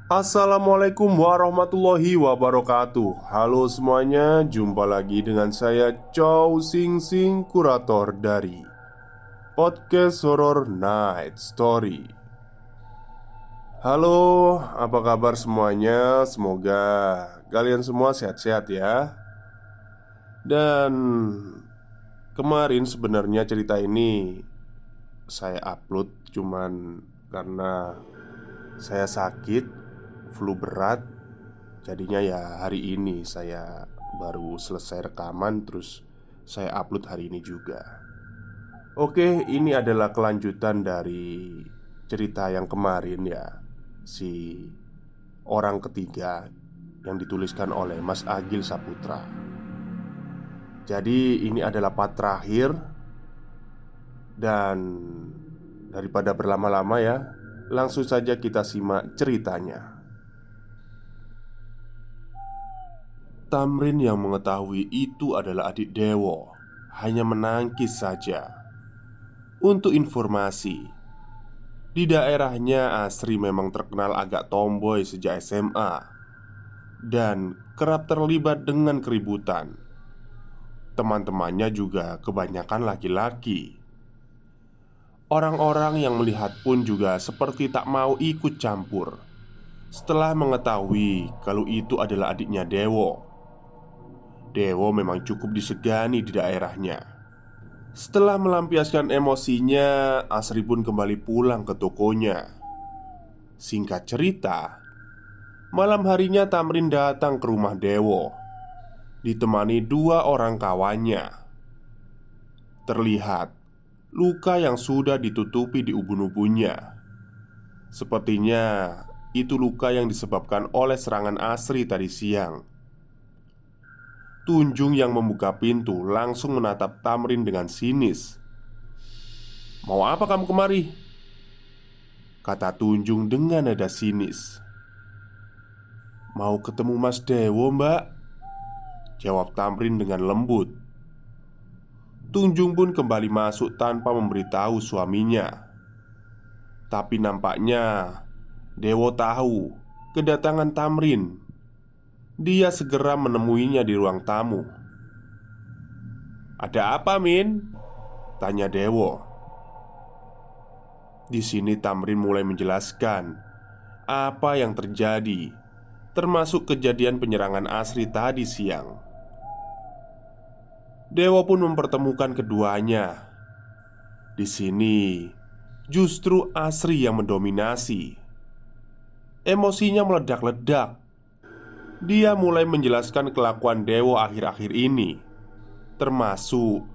Assalamualaikum warahmatullahi wabarakatuh. Halo semuanya, jumpa lagi dengan saya Chow Sing Sing, kurator dari Podcast Horror Night Story. Halo, apa kabar semuanya? Semoga kalian semua sehat-sehat ya. Dan kemarin sebenarnya cerita ini saya upload cuman karena saya sakit, flu berat. Jadinya ya hari ini saya baru selesai rekaman, terus saya upload hari ini juga. Oke, ini adalah kelanjutan dari cerita yang kemarin ya, si orang ketiga yang dituliskan oleh Mas Agil Saputra. Jadi ini adalah part terakhir. Dan daripada berlama-lama ya, langsung saja kita simak ceritanya. Tamrin yang mengetahui itu adalah adik Dewo hanya menangkis saja. Untuk informasi, di daerahnya Asri memang terkenal agak tomboy sejak SMA dan kerap terlibat dengan keributan. Teman-temannya juga kebanyakan laki-laki. Orang-orang yang melihat pun juga seperti tak mau ikut campur setelah mengetahui kalau itu adalah adiknya Dewo. Dewo memang cukup disegani di daerahnya. Setelah melampiaskan emosinya, Asri pun kembali pulang ke tokonya. Singkat cerita, malam harinya Tamrin datang ke rumah Dewo, ditemani dua orang kawannya. Terlihat luka yang sudah ditutupi di ubun-ubunnya. Sepertinya itu luka yang disebabkan oleh serangan Asri tadi siang. Tunjung yang membuka pintu langsung menatap Tamrin dengan sinis. "Mau apa kamu kemari?" kata Tunjung dengan nada sinis. "Mau ketemu Mas Dewo, mbak," jawab Tamrin dengan lembut. Tunjung pun kembali masuk tanpa memberitahu suaminya. Tapi nampaknya Dewo tahu kedatangan Tamrin. Dia segera menemuinya di ruang tamu. "Ada apa, Min?" tanya Dewo. Di sini Tamrin mulai menjelaskan apa yang terjadi, termasuk kejadian penyerangan Asri tadi siang. Dewo pun mempertemukan keduanya. Di sini justru Asri yang mendominasi. Emosinya meledak-ledak. Dia mulai menjelaskan kelakuan Dewo akhir-akhir ini, termasuk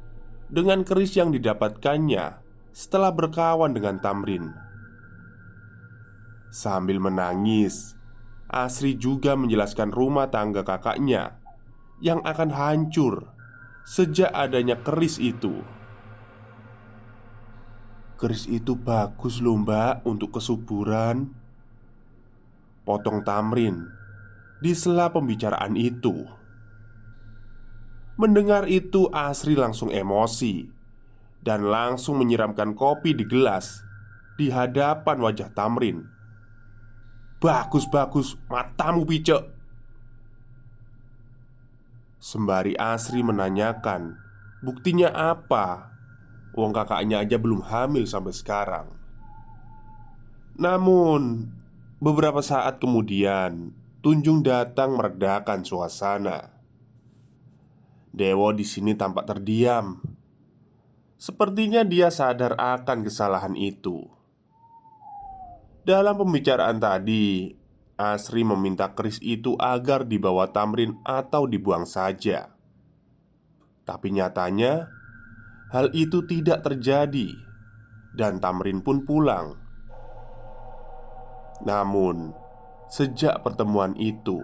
dengan keris yang didapatkannya setelah berkawan dengan Tamrin. Sambil menangis, Asri juga menjelaskan rumah tangga kakaknya yang akan hancur sejak adanya keris itu. "Keris itu bagus loh mbak untuk kesuburan," potong Tamrin di sela pembicaraan itu. Mendengar itu Asri langsung emosi dan langsung menyiramkan kopi di gelas di hadapan wajah Tamrin. "Bagus, bagus, matamu picek," sembari Asri menanyakan, "Buktinya apa? Wong kakaknya aja belum hamil sampai sekarang." Namun beberapa saat kemudian Tunjung datang meredakan suasana. Dewo di sini tampak terdiam. Sepertinya dia sadar akan kesalahan itu. Dalam pembicaraan tadi, Asri meminta keris itu agar dibawa Tamrin atau dibuang saja. Tapi nyatanya hal itu tidak terjadi dan Tamrin pun pulang. Namun, sejak pertemuan itu,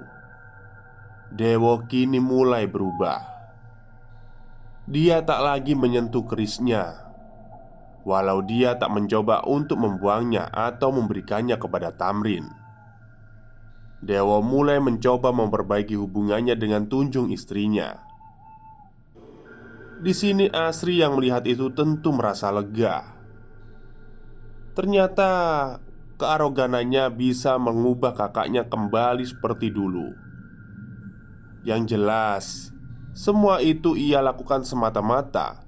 Dewo kini mulai berubah. Dia tak lagi menyentuh kerisnya, walau dia tak mencoba untuk membuangnya atau memberikannya kepada Tamrin. Dewo mulai mencoba memperbaiki hubungannya dengan Tunjung istrinya. Di sini Asri yang melihat itu tentu merasa lega. Ternyata kearoganannya bisa mengubah kakaknya kembali seperti dulu. Yang jelas, semua itu ia lakukan semata-mata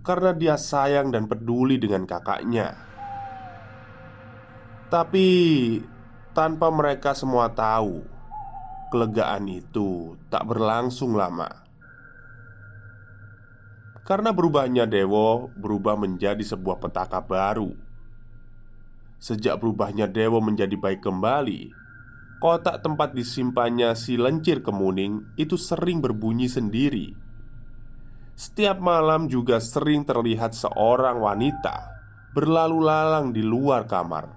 karena dia sayang dan peduli dengan kakaknya. Tapi tanpa mereka semua tahu, kelegaan itu tak berlangsung lama. Karena berubahnya Dewo berubah menjadi sebuah petaka baru. Sejak berubahnya Dewo menjadi baik kembali, kotak tempat disimpannya si lencir kemuning itu sering berbunyi sendiri. Setiap malam juga sering terlihat seorang wanita berlalu lalang di luar kamar.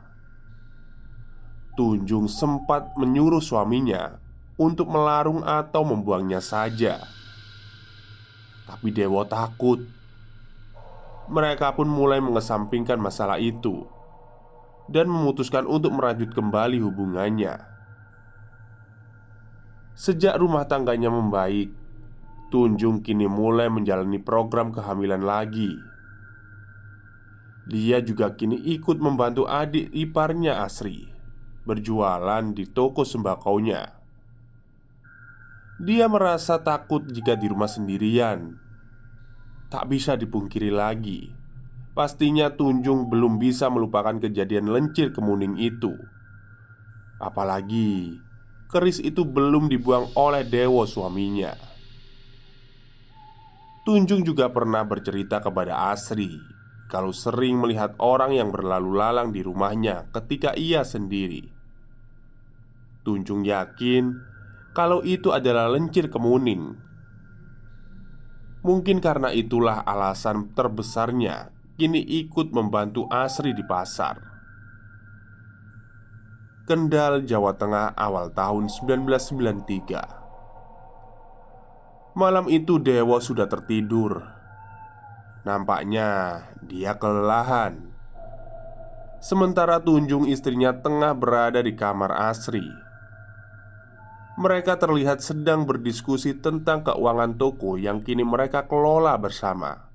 Tunjung sempat menyuruh suaminya untuk melarung atau membuangnya saja. Tapi Dewo takut. Mereka pun mulai mengesampingkan masalah itu dan memutuskan untuk merajut kembali hubungannya. Sejak rumah tangganya membaik, Tunjung kini mulai menjalani program kehamilan lagi. Dia juga kini ikut membantu adik iparnya Asri berjualan di toko sembakonya. Dia merasa takut jika di rumah sendirian. Tak bisa dipungkiri lagi, pastinya Tunjung belum bisa melupakan kejadian lencir kemuning itu. Apalagi keris itu belum dibuang oleh Dewo suaminya. Tunjung juga pernah bercerita kepada Asri kalau sering melihat orang yang berlalu lalang di rumahnya ketika ia sendiri. Tunjung yakin kalau itu adalah lencir kemuning. Mungkin karena itulah alasan terbesarnya kini ikut membantu Asri di pasar. Kendal, Jawa Tengah, awal tahun 1993. Malam itu Dewo sudah tertidur. Nampaknya dia kelelahan. Sementara Tunjung istrinya tengah berada di kamar Asri. Mereka terlihat sedang berdiskusi tentang keuangan toko yang kini mereka kelola bersama.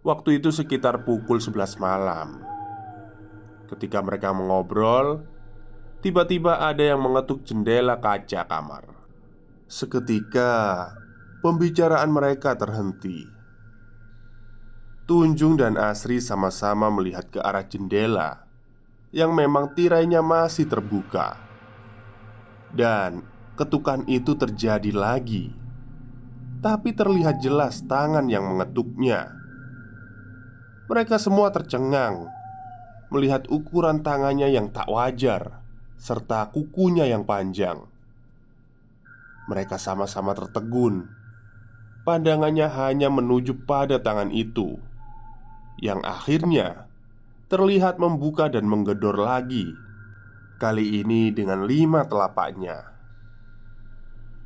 Waktu itu sekitar pukul 11 malam. Ketika mereka mengobrol, tiba-tiba ada yang mengetuk jendela kaca kamar. Seketika pembicaraan mereka terhenti. Tunjung dan Asri sama-sama melihat ke arah jendela yang memang tirainya masih terbuka. Dan ketukan itu terjadi lagi. Tapi terlihat jelas tangan yang mengetuknya. Mereka semua tercengang melihat ukuran tangannya yang tak wajar serta kukunya yang panjang. Mereka sama-sama tertegun. Pandangannya hanya menuju pada tangan itu, yang akhirnya terlihat membuka dan menggedor lagi. Kali ini dengan 5 telapaknya.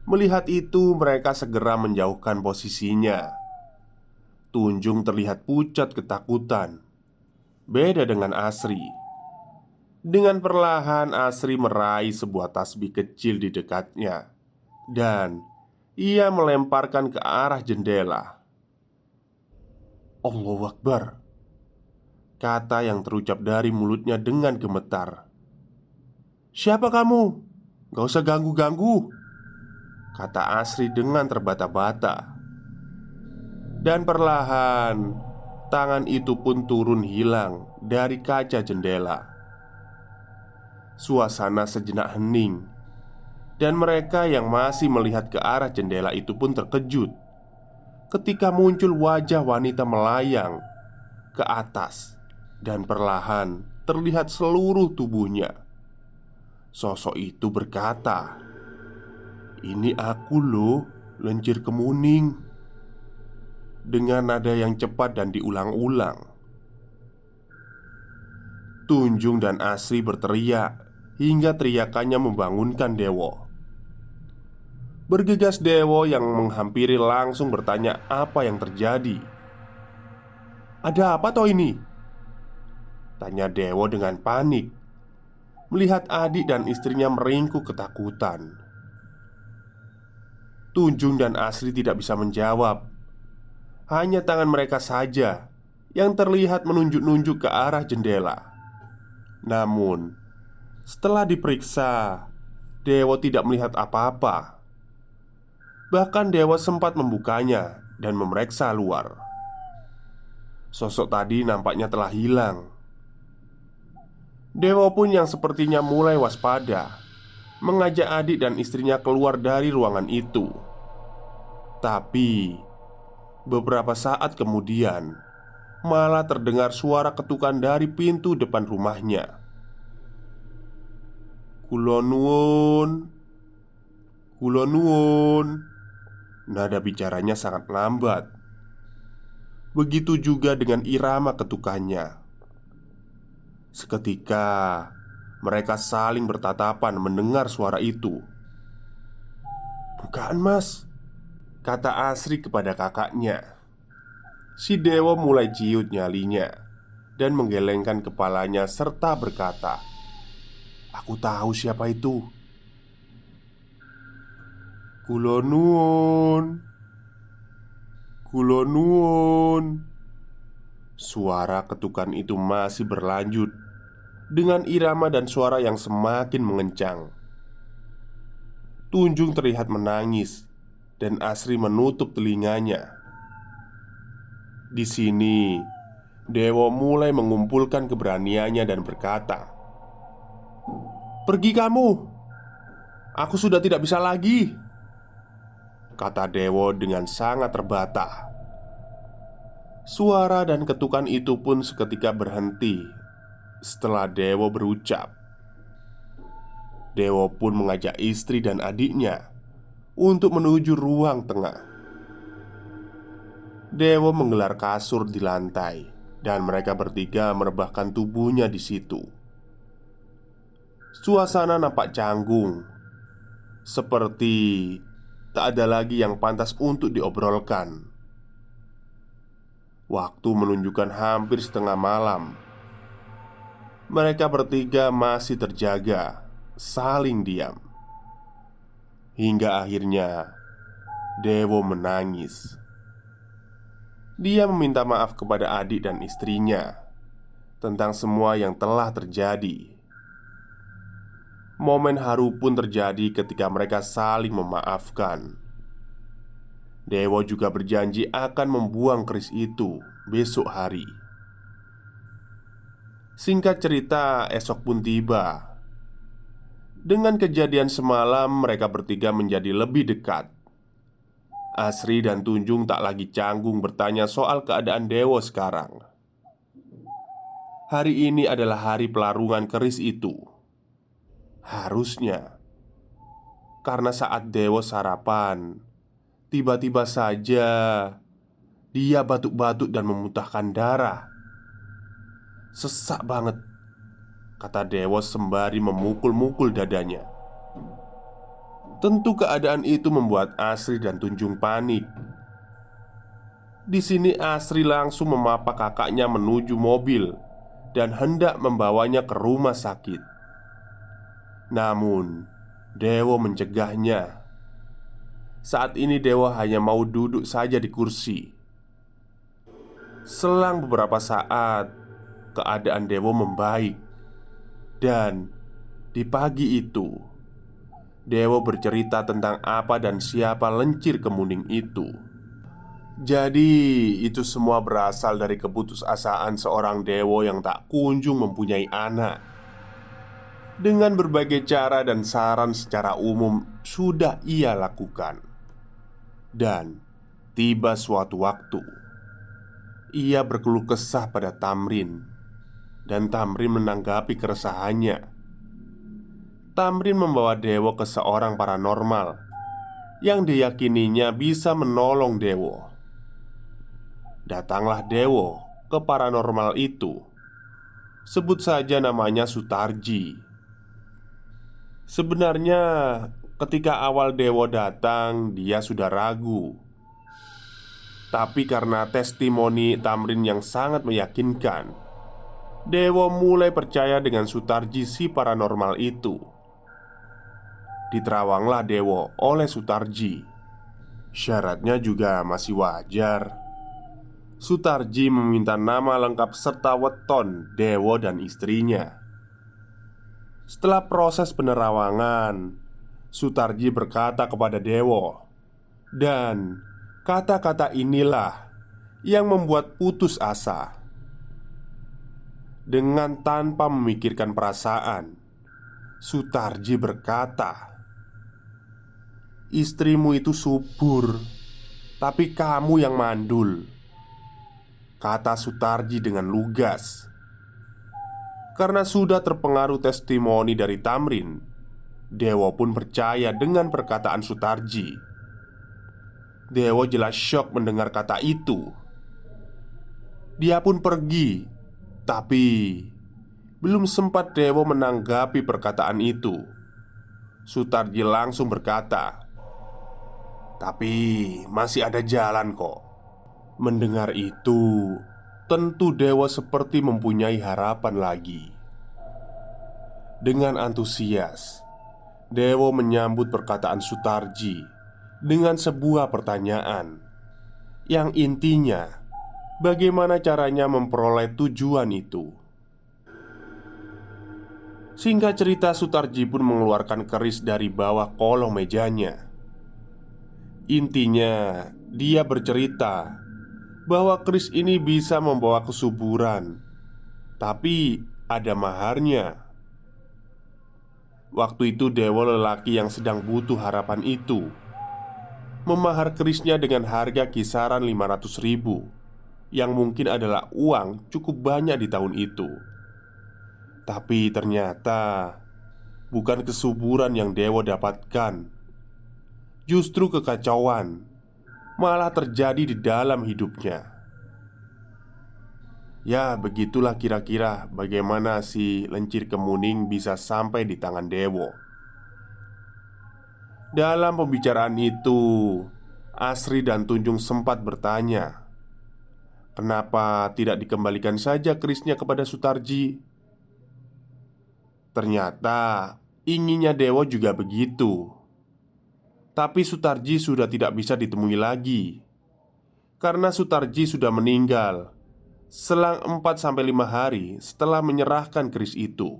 Melihat itu mereka segera menjauhkan posisinya. Tunjung terlihat pucat ketakutan. Beda dengan Asri. Dengan perlahan Asri meraih sebuah tasbih kecil di dekatnya. Dan ia melemparkan ke arah jendela. "Allahu Akbar," kata yang terucap dari mulutnya dengan gemetar. "Siapa kamu? Gak usah ganggu-ganggu," kata Asri dengan terbata-bata. Dan perlahan tangan itu pun turun hilang dari kaca jendela. Suasana sejenak hening. Dan mereka yang masih melihat ke arah jendela itu pun terkejut ketika muncul wajah wanita melayang ke atas. Dan perlahan terlihat seluruh tubuhnya. Sosok itu berkata, "Ini aku loh, lencir kemuning," dengan nada yang cepat dan diulang-ulang. Tunjung dan Asri berteriak hingga teriakannya membangunkan Dewo. Bergegas Dewo yang menghampiri langsung bertanya apa yang terjadi. "Ada apa toh ini?" tanya Dewo dengan panik, melihat adik dan istrinya meringkuk ketakutan. Tunjung dan Asri tidak bisa menjawab. Hanya tangan mereka saja yang terlihat menunjuk-nunjuk ke arah jendela. Namun, setelah diperiksa, Dewo tidak melihat apa-apa. Bahkan Dewo sempat membukanya dan memeriksa luar. Sosok tadi nampaknya telah hilang. Dewo pun yang sepertinya mulai waspada mengajak adik dan istrinya keluar dari ruangan itu. Tapi beberapa saat kemudian malah terdengar suara ketukan dari pintu depan rumahnya. "Kula nuwun, kula nuwun." Nada bicaranya sangat lambat. Begitu juga dengan irama ketukannya. Seketika mereka saling bertatapan mendengar suara itu. "Bukaan, Mas," kata Asri kepada kakaknya. Si Dewo mulai ciut nyalinya dan menggelengkan kepalanya serta berkata, "Aku tahu siapa itu." "Kula nuwun, kula nuwun." Suara ketukan itu masih berlanjut dengan irama dan suara yang semakin mengencang. Tunjung terlihat menangis dan Asri menutup telinganya. Di sini, Dewo mulai mengumpulkan keberaniannya dan berkata, "Pergi kamu, aku sudah tidak bisa lagi," kata Dewo dengan sangat terbata. Suara dan ketukan itu pun seketika berhenti setelah Dewo berucap. Dewo pun mengajak istri dan adiknya untuk menuju ruang tengah. Dewo menggelar kasur di lantai dan mereka bertiga merebahkan tubuhnya di situ. Suasana nampak canggung, seperti tak ada lagi yang pantas untuk diobrolkan. Waktu menunjukkan hampir setengah malam. Mereka bertiga masih terjaga, saling diam. Hingga akhirnya Dewo menangis. Dia meminta maaf kepada adik dan istrinya tentang semua yang telah terjadi. Momen haru pun terjadi ketika mereka saling memaafkan. Dewo juga berjanji akan membuang keris itu besok hari. Singkat cerita, esok pun tiba. Dengan kejadian semalam, mereka bertiga menjadi lebih dekat. Asri dan Tunjung tak lagi canggung bertanya soal keadaan Dewo sekarang. Hari ini adalah hari pelarungan keris itu. Harusnya, karena saat Dewo sarapan, tiba-tiba saja dia batuk-batuk dan memuntahkan darah. "Sesak banget," kata Dewo sembari memukul-mukul dadanya. Tentu keadaan itu membuat Asri dan Tunjung panik. Di sini Asri langsung memapa kakaknya menuju mobil dan hendak membawanya ke rumah sakit. Namun Dewo mencegahnya. Saat ini Dewo hanya mau duduk saja di kursi. Selang beberapa saat, keadaan Dewo membaik. Dan di pagi itu, Dewo bercerita tentang apa dan siapa lencir kemuning itu. Jadi itu semua berasal dari keputusasaan seorang Dewo yang tak kunjung mempunyai anak. Dengan berbagai cara dan saran secara umum sudah ia lakukan. Dan tiba suatu waktu, ia berkeluh kesah pada Tamrin. Dan Tamrin menanggapi keresahannya. Tamrin membawa Dewo ke seorang paranormal yang diyakininya bisa menolong Dewo. Datanglah Dewo ke paranormal itu. Sebut saja namanya Sutarji. Sebenarnya ketika awal Dewo datang, dia sudah ragu. Tapi karena testimoni Tamrin yang sangat meyakinkan, Dewo mulai percaya dengan Sutarji si paranormal itu. Diterawanglah Dewo oleh Sutarji. Syaratnya juga masih wajar. Sutarji meminta nama lengkap serta weton Dewo dan istrinya. Setelah proses penerawangan, Sutarji berkata kepada Dewo, dan kata-kata inilah yang membuat putus asa. Dengan tanpa memikirkan perasaan, Sutarji berkata, "Istrimu itu subur, tapi kamu yang mandul," kata Sutarji dengan lugas. Karena sudah terpengaruh testimoni dari Tamrin, Dewo pun percaya dengan perkataan Sutarji. Dewo jelas syok mendengar kata itu. Dia pun pergi, tapi belum sempat Dewo menanggapi perkataan itu, Sutarji langsung berkata, "Tapi masih ada jalan kok." Mendengar itu, tentu Dewo seperti mempunyai harapan lagi. Dengan antusias, Dewo menyambut perkataan Sutarji dengan sebuah pertanyaan yang intinya, bagaimana caranya memperoleh tujuan itu. Singkat cerita, Sutarji pun mengeluarkan keris dari bawah kolong mejanya. Intinya, dia bercerita bahwa keris ini bisa membawa kesuburan, tapi ada maharnya. Waktu itu Dewo, lelaki yang sedang butuh harapan itu, memahar kerisnya dengan harga kisaran 500.000, yang mungkin adalah uang cukup banyak di tahun itu. Tapi ternyata bukan kesuburan yang Dewo dapatkan. Justru kekacauan malah terjadi di dalam hidupnya. Ya, begitulah kira-kira bagaimana si Lencir Kemuning bisa sampai di tangan Dewo. Dalam pembicaraan itu, Asri dan Tunjung sempat bertanya, kenapa tidak dikembalikan saja kerisnya kepada Sutarji? Ternyata inginnya Dewo juga begitu. Tapi Sutarji sudah tidak bisa ditemui lagi, karena Sutarji sudah meninggal selang 4-5 hari setelah menyerahkan keris itu.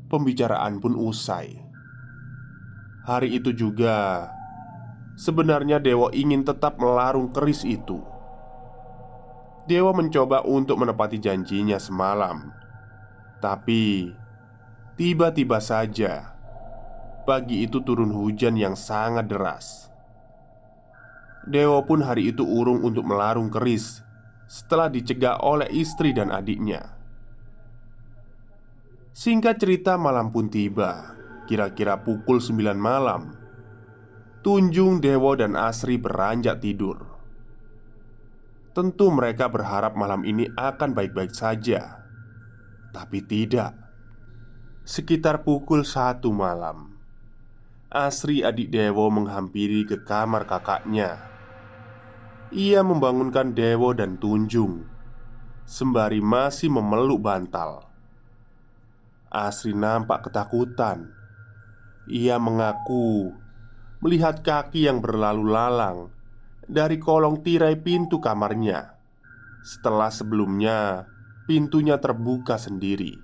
Pembicaraan pun usai. Hari itu juga sebenarnya Dewo ingin tetap melarung keris itu. Dewo mencoba untuk menepati janjinya semalam. Tapi tiba-tiba saja pagi itu turun hujan yang sangat deras. Dewo pun hari itu urung untuk melarung keris setelah dicegah oleh istri dan adiknya. Singkat cerita, malam pun tiba. Kira-kira pukul 9 malam, Tunjung, Dewo, dan Asri beranjak tidur. Tentu mereka berharap malam ini akan baik-baik saja. Tapi tidak. Sekitar pukul 1 malam, Asri, adik Dewo, menghampiri ke kamar kakaknya. Ia membangunkan Dewo dan Tunjung sembari masih memeluk bantal. Asri nampak ketakutan. Ia mengaku melihat kaki yang berlalu lalang dari kolong tirai pintu kamarnya, setelah sebelumnya pintunya terbuka sendiri.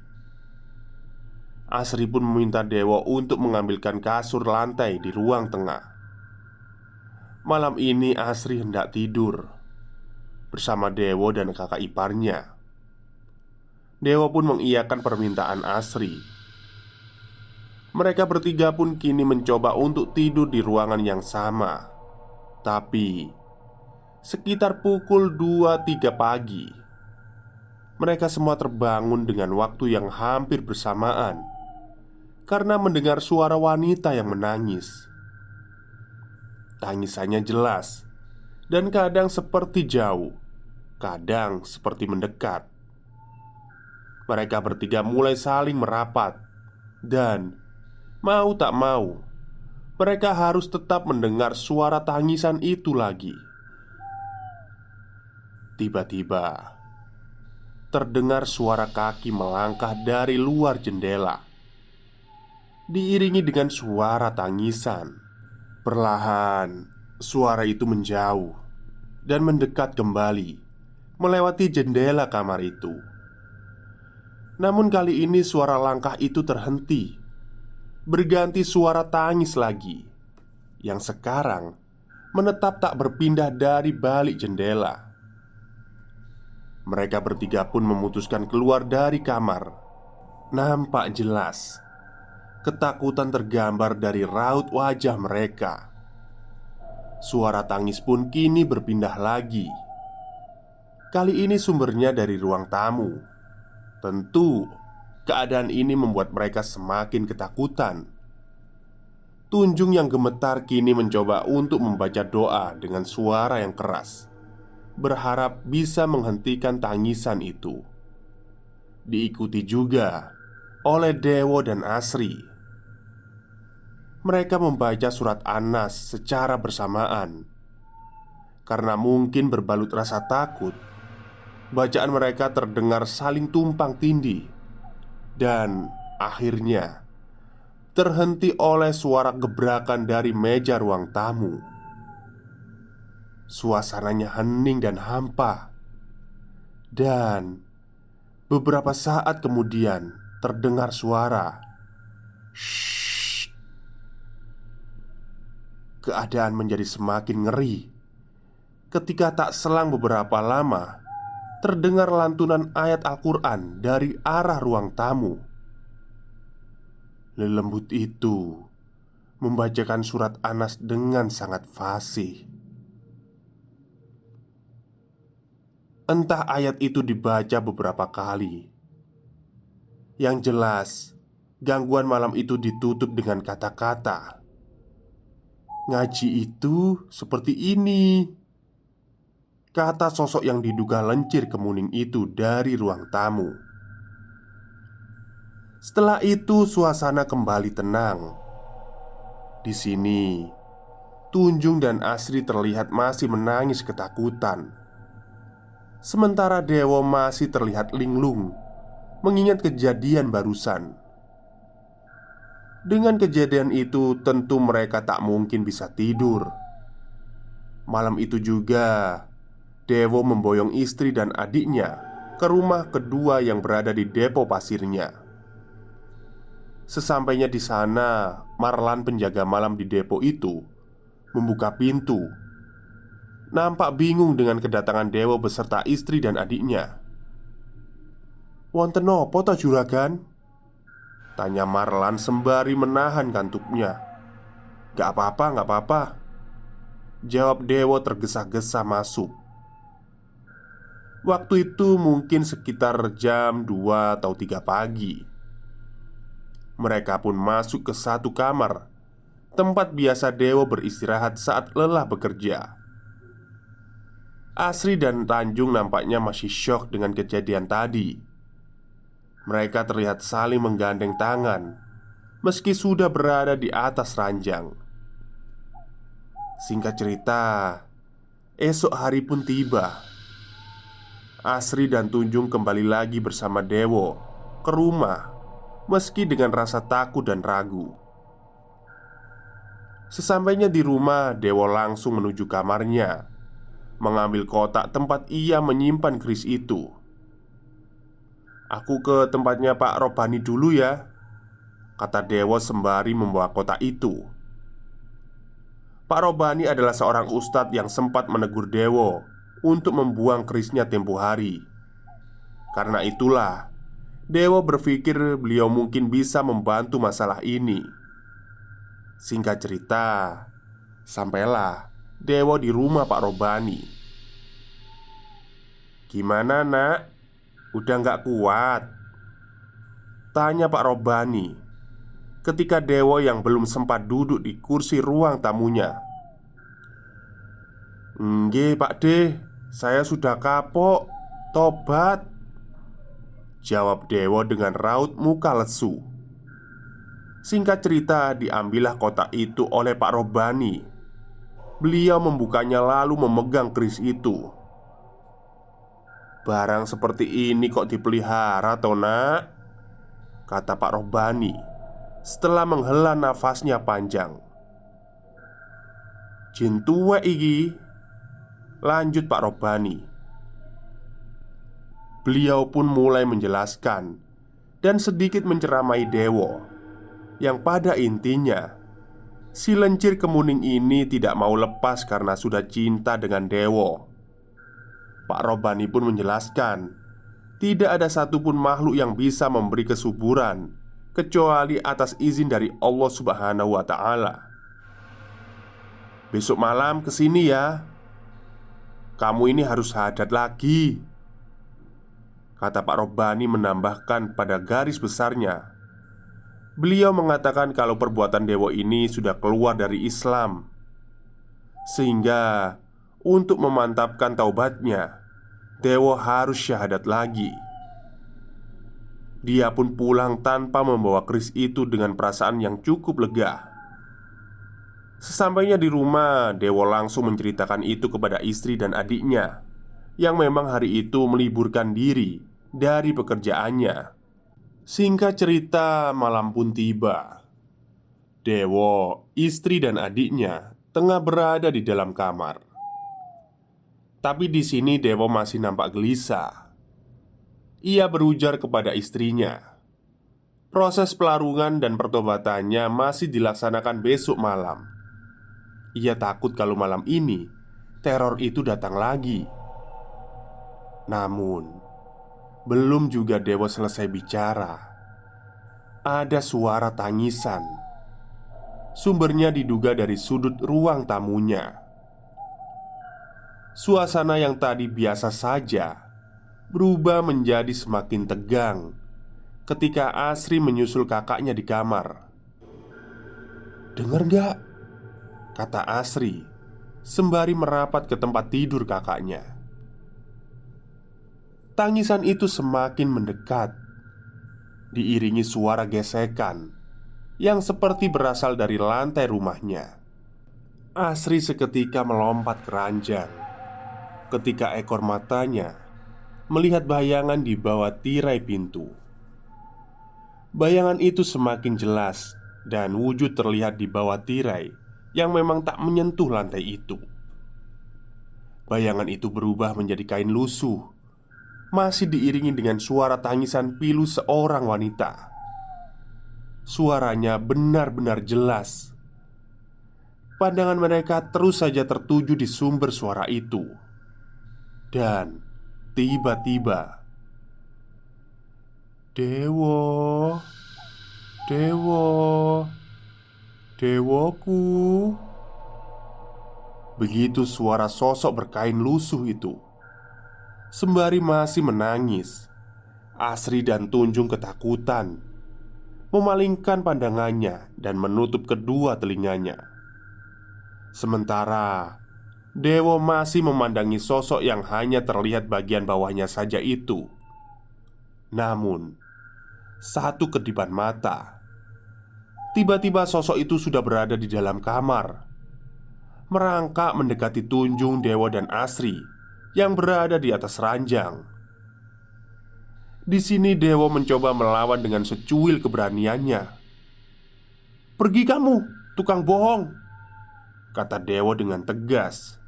Asri pun meminta Dewo untuk mengambilkan kasur lantai di ruang tengah. Malam ini Asri hendak tidur bersama Dewo dan kakak iparnya. Dewo pun mengiyakan permintaan Asri. Mereka bertiga pun kini mencoba untuk tidur di ruangan yang sama. Tapi sekitar pukul 2-3 pagi, mereka semua terbangun dengan waktu yang hampir bersamaan karena mendengar suara wanita yang menangis. Tangisannya jelas dan kadang seperti jauh, kadang seperti mendekat. Mereka bertiga mulai saling merapat, dan mau tak mau mereka harus tetap mendengar suara tangisan itu lagi. Tiba-tiba terdengar suara kaki melangkah dari luar jendela, diiringi dengan suara tangisan. Perlahan suara itu menjauh dan mendekat kembali melewati jendela kamar itu. Namun kali ini suara langkah itu terhenti, berganti suara tangis lagi, yang sekarang menetap tak berpindah dari balik jendela. Mereka bertiga pun memutuskan keluar dari kamar. Nampak jelas ketakutan tergambar dari raut wajah mereka. Suara tangis pun kini berpindah lagi. Kali ini sumbernya dari ruang tamu. Tentu, keadaan ini membuat mereka semakin ketakutan. Tunjung yang gemetar kini mencoba untuk membaca doa dengan suara yang keras, berharap bisa menghentikan tangisan itu. Diikuti juga oleh Dewo dan Asri. Mereka membaca surat An-Nas secara bersamaan. Karena mungkin berbalut rasa takut, bacaan mereka terdengar saling tumpang tindih, dan akhirnya terhenti oleh suara gebrakan dari meja ruang tamu. Suasananya hening dan hampa. Dan beberapa saat kemudian terdengar suara "Shh." Keadaan menjadi semakin ngeri ketika tak selang beberapa lama terdengar lantunan ayat Al-Quran dari arah ruang tamu. Lelembut itu membacakan surat An-Nas dengan sangat fasih. Entah ayat itu dibaca beberapa kali. Yang jelas, gangguan malam itu ditutup dengan kata-kata, "Ngaji itu seperti ini," kata sosok yang diduga lencir kemuning itu dari ruang tamu. Setelah itu suasana kembali tenang. Di sini, Tunjung dan Asri terlihat masih menangis ketakutan. Sementara Dewo masih terlihat linglung mengingat kejadian barusan. Dengan kejadian itu tentu mereka tak mungkin bisa tidur. Malam itu juga Dewo memboyong istri dan adiknya ke rumah kedua yang berada di depo pasirnya. Sesampainya di sana, Marlan penjaga malam di depo itu membuka pintu. Nampak bingung dengan kedatangan Dewo beserta istri dan adiknya. "Wonten nopo ta juragan?" tanya Marlan sembari menahan kantuknya. "Gak apa-apa, gak apa-apa," jawab Dewo tergesa-gesa masuk. Waktu itu mungkin sekitar jam 2 atau 3 pagi. Mereka pun masuk ke satu kamar, tempat biasa Dewo beristirahat saat lelah bekerja. Asri dan Tanjung nampaknya masih syok dengan kejadian tadi. Mereka terlihat saling menggandeng tangan, meski sudah berada di atas ranjang. Singkat cerita, esok hari pun tiba. Asri dan Tunjung kembali lagi bersama Dewo ke rumah, meski dengan rasa takut dan ragu. Sesampainya di rumah, Dewo langsung menuju kamarnya, mengambil kotak tempat ia menyimpan keris itu. "Aku ke tempatnya Pak Robani dulu ya," kata Dewo sembari membawa kotak itu. Pak Robani adalah seorang ustadz yang sempat menegur Dewo untuk membuang kerisnya tempo hari. Karena itulah Dewo berpikir beliau mungkin bisa membantu masalah ini. Singkat cerita, sampailah Dewo di rumah Pak Robani. "Gimana nak? Udah gak kuat?" tanya Pak Robani ketika Dewo yang belum sempat duduk di kursi ruang tamunya. "Nggih Pak De, saya sudah kapok, tobat," jawab Dewo dengan raut muka lesu. Singkat cerita, diambillah kotak itu oleh Pak Robani. Beliau membukanya lalu memegang keris itu. "Barang seperti ini kok dipelihara toh nak?" kata Pak Robani setelah menghela nafasnya panjang. "Jin tuwek iki," lanjut Pak Robani. Beliau pun mulai menjelaskan dan sedikit menceramai Dewo, yang pada intinya si lencir kemuning ini tidak mau lepas karena sudah cinta dengan Dewo. Pak Robani pun menjelaskan, tidak ada satupun makhluk yang bisa memberi kesuburan kecuali atas izin dari Allah Subhanahu wa Ta'ala. Besok malam kesini ya. Kamu ini harus hadat lagi, kata Pak Robani menambahkan pada garis besarnya. Beliau mengatakan kalau perbuatan Dewo ini sudah keluar dari Islam, sehingga untuk memantapkan taubatnya, Dewo harus syahadat lagi. Dia pun pulang tanpa membawa keris itu dengan perasaan yang cukup lega. Sesampainya di rumah, Dewo langsung menceritakan itu kepada istri dan adiknya, yang memang hari itu meliburkan diri dari pekerjaannya. Singkat cerita, malam pun tiba. Dewo, istri dan adiknya tengah berada di dalam kamar. Tapi di sini Dewo masih nampak gelisah. Ia berujar kepada istrinya, proses pelarungan dan pertobatannya masih dilaksanakan besok malam. Ia takut kalau malam ini teror itu datang lagi. Namun, belum juga Dewo selesai bicara, ada suara tangisan. Sumbernya diduga dari sudut ruang tamunya. Suasana yang tadi biasa saja berubah menjadi semakin tegang ketika Asri menyusul kakaknya di kamar. "Dengar gak?" kata Asri sembari merapat ke tempat tidur kakaknya. Tangisan itu semakin mendekat, diiringi suara gesekan yang seperti berasal dari lantai rumahnya. Asri seketika melompat ke ranjang ketika ekor matanya melihat bayangan di bawah tirai pintu. Bayangan itu semakin jelas dan wujud terlihat di bawah tirai yang memang tak menyentuh lantai itu. Bayangan itu berubah menjadi kain lusuh, masih diiringi dengan suara tangisan pilu seorang wanita. Suaranya benar-benar jelas. Pandangan mereka terus saja tertuju di sumber suara itu. Dan tiba-tiba, "Dewo, Dewo, Dewoku." Begitu suara sosok berkain lusuh itu. Sembari masih menangis, Asri dan Tunjung ketakutan, memalingkan pandangannya dan menutup kedua telinganya. Sementara Dewo masih memandangi sosok yang hanya terlihat bagian bawahnya saja itu. Namun, satu kedipan mata, tiba-tiba sosok itu sudah berada di dalam kamar, merangkak mendekati Tunjung, Dewo, dan Asri yang berada di atas ranjang. Di sini Dewo mencoba melawan dengan secuil keberaniannya. "Pergi kamu, tukang bohong!" kata Dewo dengan tegas.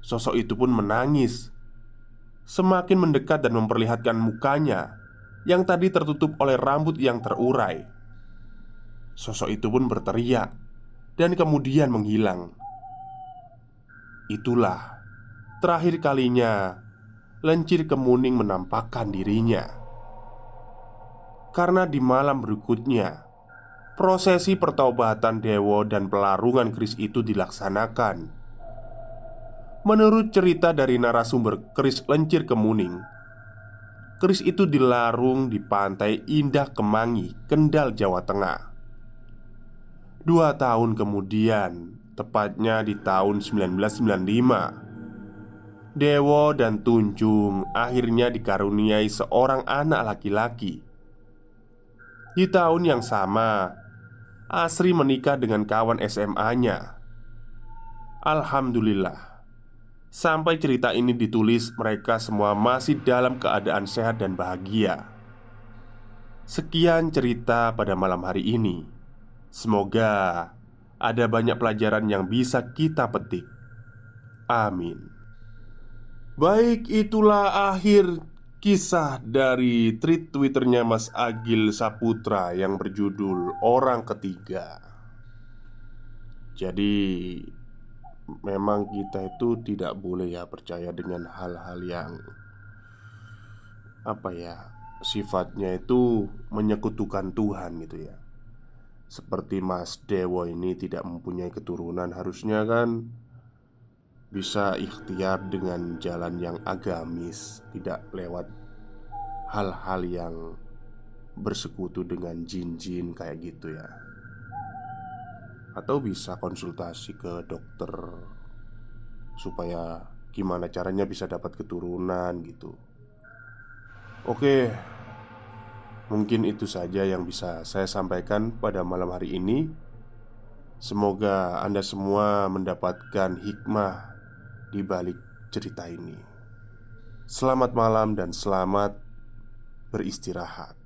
Sosok itu pun menangis, semakin mendekat dan memperlihatkan mukanya yang tadi tertutup oleh rambut yang terurai. Sosok itu pun berteriak dan kemudian menghilang. Itulah terakhir kalinya Lencir Kemuning menampakkan dirinya. Karena di malam berikutnya prosesi pertaubatan Dewo dan pelarungan keris itu dilaksanakan. Menurut cerita dari narasumber keris Lencir Kemuning, keris itu dilarung di Pantai Indah Kemangi, Kendal, Jawa Tengah. 2 tahun kemudian, tepatnya di tahun 1995, Dewo dan Tunjung akhirnya dikaruniai seorang anak laki-laki. Di tahun yang sama, Asri menikah dengan kawan SMA-nya. Alhamdulillah, sampai cerita ini ditulis, mereka semua masih dalam keadaan sehat dan bahagia. Sekian cerita pada malam hari ini. Semoga ada banyak pelajaran yang bisa kita petik. Amin. Baik, itulah akhir kisah dari tweet Twitternya Mas Agil Saputra yang berjudul Orang Ketiga. Jadi memang kita itu tidak boleh ya percaya dengan hal-hal yang apa ya, sifatnya itu menyekutukan Tuhan gitu ya. Seperti Mas Dewo ini tidak mempunyai keturunan, harusnya kan bisa ikhtiar dengan jalan yang agamis, tidak lewat hal-hal yang bersekutu dengan jin-jin kayak gitu ya. Atau bisa konsultasi ke dokter supaya gimana caranya bisa dapat keturunan gitu. Oke, mungkin itu saja yang bisa saya sampaikan pada malam hari ini. Semoga Anda semua mendapatkan hikmah di balik cerita ini. Selamat malam dan selamat beristirahat.